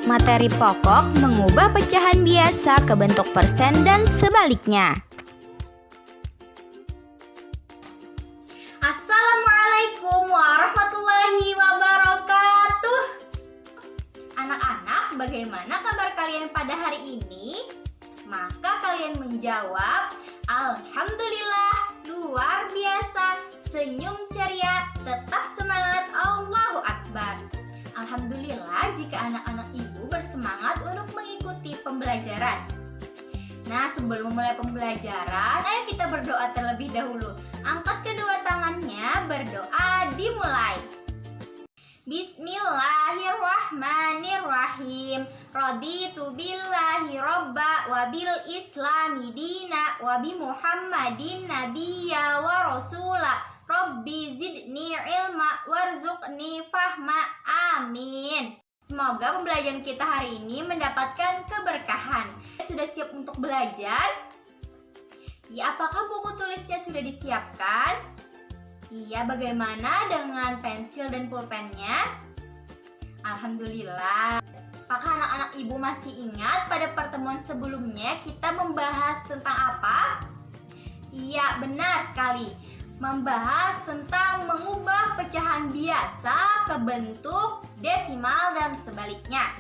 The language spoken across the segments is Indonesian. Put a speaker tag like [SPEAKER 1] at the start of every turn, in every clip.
[SPEAKER 1] Materi pokok mengubah pecahan biasa ke bentuk persen dan sebaliknya.
[SPEAKER 2] Assalamualaikum warahmatullahi wabarakatuh. Anak-anak, bagaimana kabar kalian pada hari ini? Maka kalian menjawab, alhamdulillah, luar biasa, senyum ceria, tetap semangat, Allahu Akbar. Alhamdulillah jika anak-anak ibu bersemangat untuk mengikuti pembelajaran. Nah, sebelum memulai pembelajaran, ayo kita berdoa terlebih dahulu. Angkat kedua tangannya, berdoa dimulai. Bismillahirrahmanirrahim. Raditu billahi robba wa bil islami dina wa bi muhammadin nabiyya wa rasula. Rabbi zidni ilma warzuqni fahma. Amin. Semoga pembelajaran kita hari ini mendapatkan keberkahan. Sudah siap untuk belajar? Ya, apakah buku tulisnya sudah disiapkan? Iya, bagaimana dengan pensil dan pulpennya? Alhamdulillah. Apakah anak-anak ibu masih ingat pada pertemuan sebelumnya kita membahas tentang apa? Iya, benar sekali. Membahas tentang mengubah pecahan biasa ke bentuk desimal dan sebaliknya.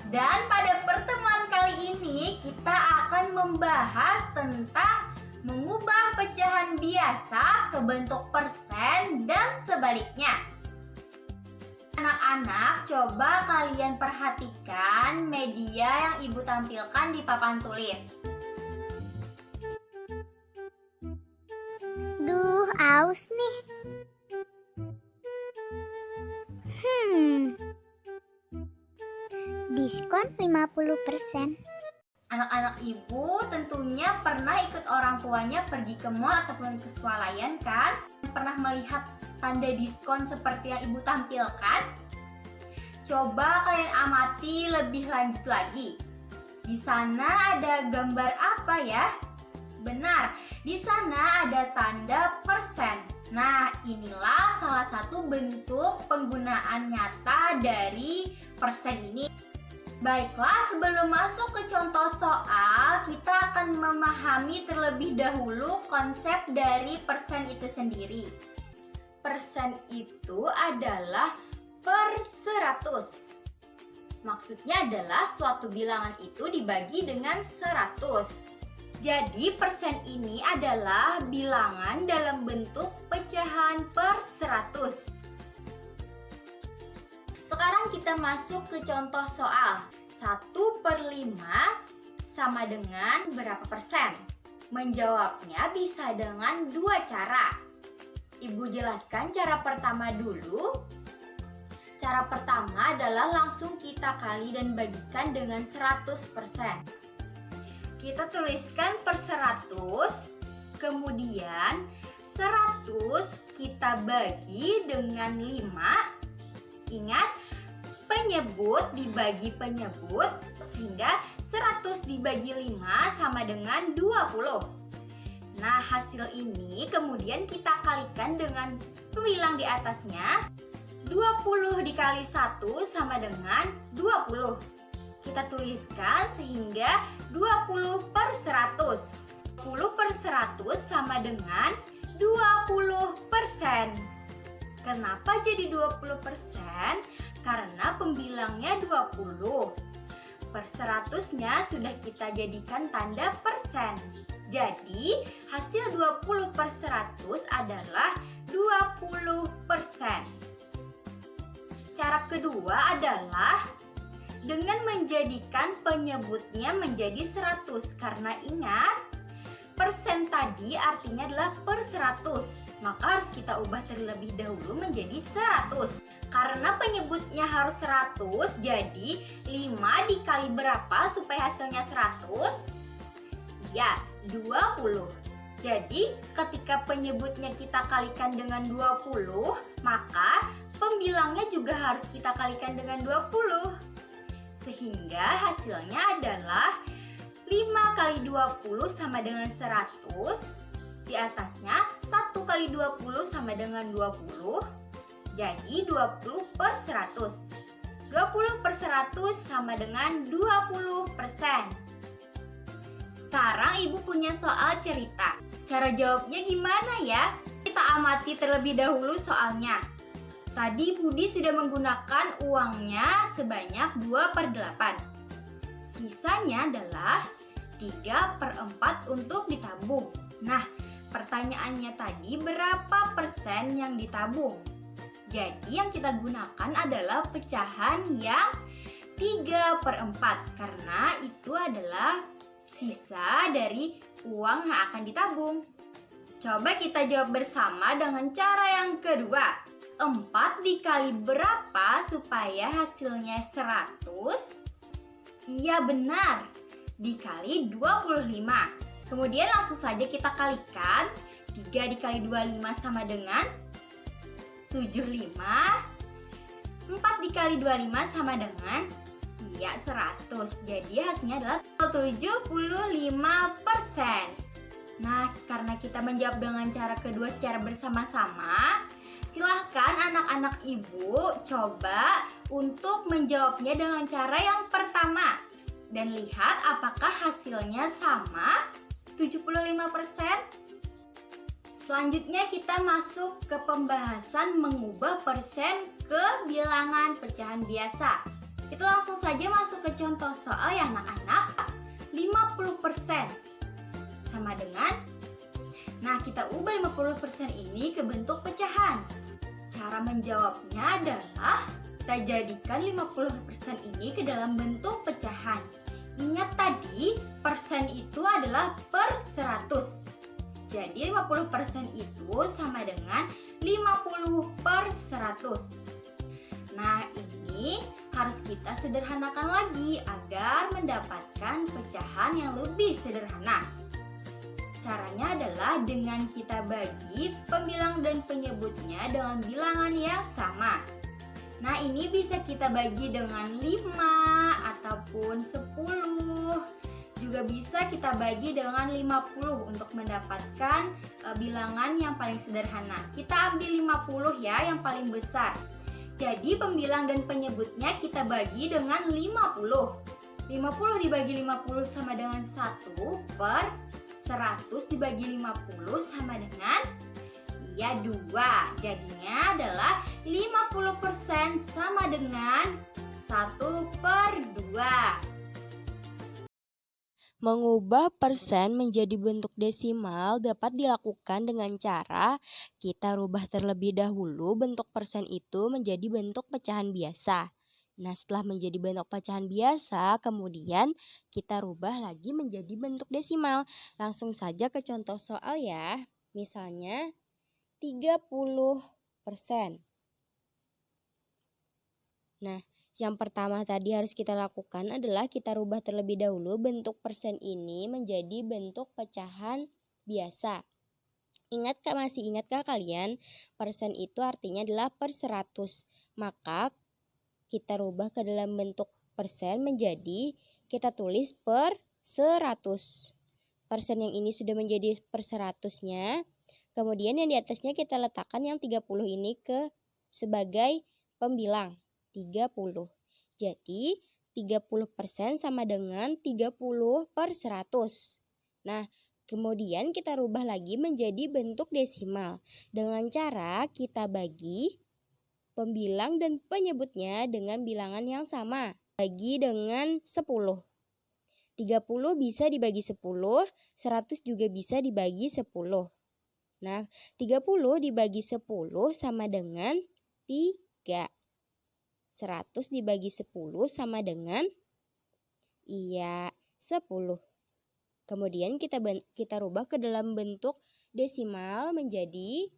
[SPEAKER 2] Dan pada pertemuan kali ini kita akan membahas tentang mengubah pecahan biasa ke bentuk persen dan sebaliknya. Anak-anak, coba kalian perhatikan media yang ibu tampilkan di papan tulis.
[SPEAKER 3] Duh, aus nih. Diskon 50%.
[SPEAKER 2] Anak-anak ibu tentunya pernah ikut orang tuanya pergi ke mall ataupun ke swalayan kan? Pernah melihat tanda diskon seperti yang ibu tampilkan? Coba kalian amati lebih lanjut lagi. Di sana ada gambar apa ya? Benar, di sana ada tanda persen. Nah, inilah salah satu bentuk penggunaan nyata dari persen ini. Baiklah, sebelum masuk ke contoh soal, kita akan memahami terlebih dahulu konsep dari persen itu sendiri. Persen itu adalah per 100. Maksudnya adalah suatu bilangan itu dibagi dengan 100. Jadi persen ini adalah bilangan dalam bentuk pecahan per 100. Sekarang kita masuk ke contoh soal. 1/5 sama dengan berapa persen? Menjawabnya bisa dengan dua cara. Ibu jelaskan cara pertama dulu. Cara pertama adalah langsung kita kali dan bagikan dengan 100%. Kita tuliskan per 100, kemudian 100 kita bagi dengan 5. Ingat, penyebut dibagi penyebut, sehingga 100 dibagi 5 sama dengan 20. Nah, hasil ini kemudian kita kalikan dengan pembilang di atasnya. 20 dikali 1 sama dengan 20. Kita tuliskan sehingga 20/100. 20/100 sama dengan 20%. Kenapa jadi 20%? Karena pembilangnya 20. Per 100-nya sudah kita jadikan tanda persen. Jadi, hasil 20/100 adalah 20%. Cara kedua adalah dengan menjadikan penyebutnya menjadi 100. Karena ingat, persen tadi artinya adalah per 100. Maka harus kita ubah terlebih dahulu menjadi 100. Karena penyebutnya harus 100, jadi 5 dikali berapa supaya hasilnya 100? Ya, 20. Jadi, ketika penyebutnya kita kalikan dengan 20, maka pembilangnya juga harus kita kalikan dengan 20. Sehingga hasilnya adalah 5 kali 20 sama dengan 100. Di atasnya 1 kali 20 sama dengan 20. Jadi 20/100. 20/100 sama dengan 20%. Sekarang Ibu punya soal cerita. Cara jawabnya gimana ya? Kita amati terlebih dahulu soalnya. Tadi Budi sudah menggunakan uangnya sebanyak 2/8. Sisanya adalah 3/4 untuk ditabung. Nah, pertanyaannya tadi berapa persen yang ditabung? Jadi yang kita gunakan adalah pecahan yang 3/4 karena itu adalah sisa dari uang yang akan ditabung. Coba kita jawab bersama dengan cara yang kedua. 4 dikali berapa supaya hasilnya 100? Iya benar, dikali 25. Kemudian langsung saja kita kalikan. 3 dikali 25 sama dengan 75. 4 dikali 25 sama dengan 100. Jadi hasilnya adalah 75%. Nah, karena kita menjawab dengan cara kedua secara bersama-sama, silahkan anak-anak Ibu coba untuk menjawabnya dengan cara yang pertama. Dan lihat apakah hasilnya sama 75%. Selanjutnya kita masuk ke pembahasan mengubah persen ke bilangan pecahan biasa. Itu langsung saja masuk ke contoh soal ya anak-anak. 50% sama dengan, nah kita ubah 50% ini ke bentuk pecahan. Cara menjawabnya adalah kita jadikan 50% ini ke dalam bentuk pecahan. Ingat tadi persen itu adalah per 100. Jadi 50% itu sama dengan 50/100. Nah, ini harus kita sederhanakan lagi agar mendapatkan pecahan yang lebih sederhana. Caranya adalah dengan kita bagi pembilang dan penyebutnya dengan bilangan yang sama. Nah, ini bisa kita bagi dengan 5 ataupun 10. Juga bisa kita bagi dengan 50 untuk mendapatkan bilangan yang paling sederhana. Kita ambil 50 ya, yang paling besar. Jadi pembilang dan penyebutnya kita bagi dengan 50. 50 dibagi 50 sama dengan 1/100 dibagi 50 sama dengan 2. Jadinya adalah 50% sama dengan 1/2.
[SPEAKER 4] Mengubah persen menjadi bentuk desimal dapat dilakukan dengan cara kita rubah terlebih dahulu bentuk persen itu menjadi bentuk pecahan biasa. Nah, setelah menjadi bentuk pecahan biasa, kemudian kita rubah lagi menjadi bentuk desimal. Langsung saja ke contoh soal ya. Misalnya 30%. Nah, yang pertama tadi harus kita lakukan adalah kita rubah terlebih dahulu bentuk persen ini menjadi bentuk pecahan biasa. Masih ingatkah kalian? Persen itu artinya adalah per 100. Maka kita rubah ke dalam bentuk persen menjadi kita tulis per 100. Persen yang ini sudah menjadi per 100-nya. Kemudian yang di atasnya kita letakkan yang 30 ini sebagai pembilang. 30. Jadi 30% sama dengan 30/100. Nah, kemudian kita rubah lagi menjadi bentuk desimal dengan cara kita bagi pembilang dan penyebutnya dengan bilangan yang sama. Bagi dengan 10. 30 bisa dibagi 10, 100 juga bisa dibagi 10. Nah, 30 dibagi 10 sama dengan 3. 100 dibagi 10 sama dengan 10. Kemudian kita rubah ke dalam bentuk desimal menjadi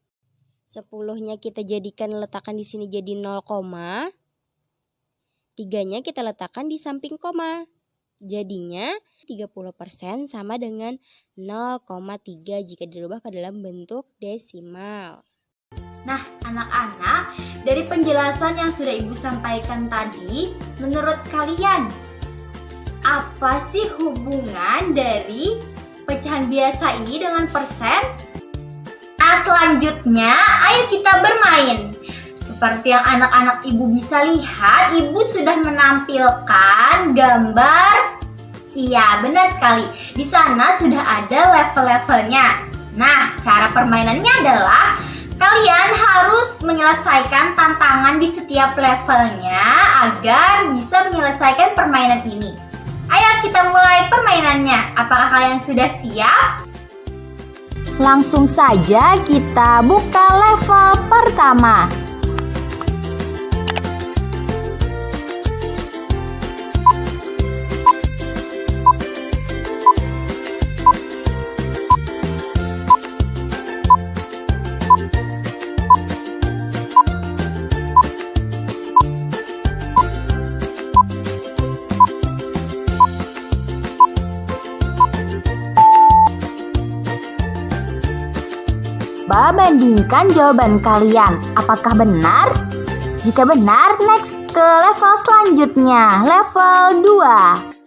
[SPEAKER 4] 10-nya kita letakkan di sini jadi 0, 3-nya kita letakkan di samping koma. Jadinya 30% sama dengan 0,3 jika dirubah ke dalam bentuk desimal.
[SPEAKER 2] Nah, anak-anak, dari penjelasan yang sudah Ibu sampaikan tadi, menurut kalian, apa sih hubungan dari pecahan biasa ini dengan persen? Nah, selanjutnya, ayo kita bermain. Seperti yang anak-anak ibu bisa lihat, ibu sudah menampilkan gambar. Iya, benar sekali. Di sana sudah ada level-levelnya. Nah, cara permainannya adalah kalian harus menyelesaikan tantangan di setiap levelnya agar bisa menyelesaikan permainan ini. Ayo kita mulai permainannya. Apakah kalian sudah siap?
[SPEAKER 1] Langsung saja kita buka level pertama. Bandingkan jawaban kalian, apakah benar? Jika benar, next ke level selanjutnya, level 2.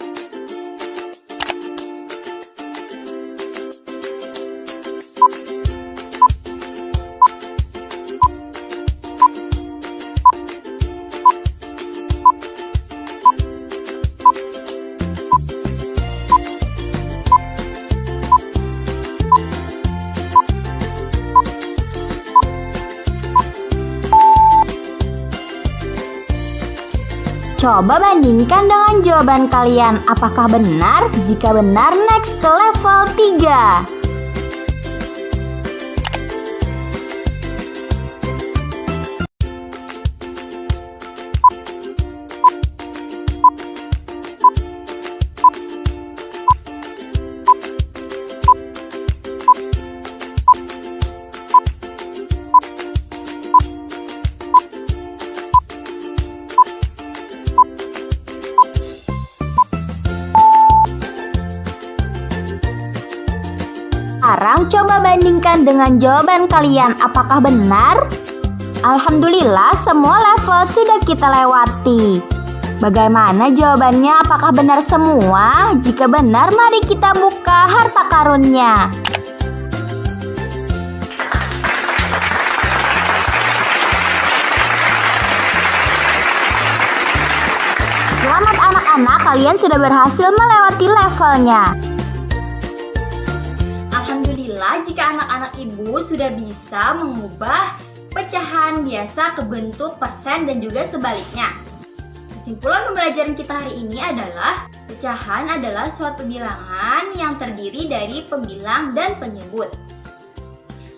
[SPEAKER 1] Coba bandingkan dengan jawaban kalian, apakah benar? Jika benar, next ke level 3. Sekarang coba bandingkan dengan jawaban kalian, apakah benar? Alhamdulillah, semua level sudah kita lewati. Bagaimana jawabannya? Apakah benar semua? Jika benar, mari kita buka harta karunnya. Selamat anak-anak, kalian sudah berhasil melewati levelnya.
[SPEAKER 2] Jika anak-anak ibu sudah bisa mengubah pecahan biasa ke bentuk persen dan juga sebaliknya. Kesimpulan pembelajaran kita hari ini adalah pecahan adalah suatu bilangan yang terdiri dari pembilang dan penyebut.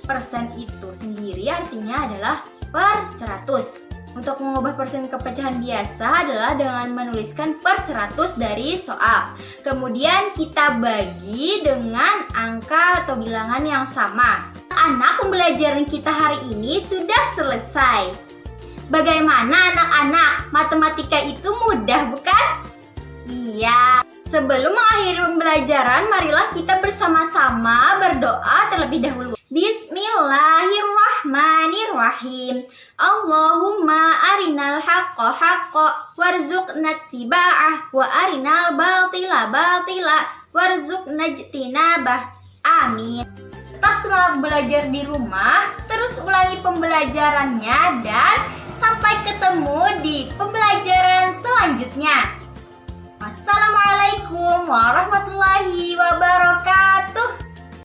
[SPEAKER 2] Persen itu sendiri artinya adalah per 100. Untuk mengubah persen ke pecahan biasa adalah dengan menuliskan per 100 dari soal. Kemudian kita bagi dengan angka atau bilangan yang sama. Anak, pembelajaran kita hari ini sudah selesai. Bagaimana anak-anak? Matematika itu mudah, bukan? Iya. Sebelum mengakhiri pembelajaran, marilah kita bersama-sama berdoa terlebih dahulu. Bismillahirrahmanirrahim. Allahumma arinal haqqa haqqa warzuqna tiba'ah wa arinal batila batila warzuqna ijtinabah. Amin. Tetap semangat belajar di rumah, terus ulangi pembelajarannya dan sampai ketemu di pembelajaran selanjutnya. Wassalamualaikum warahmatullahi wabarakatuh.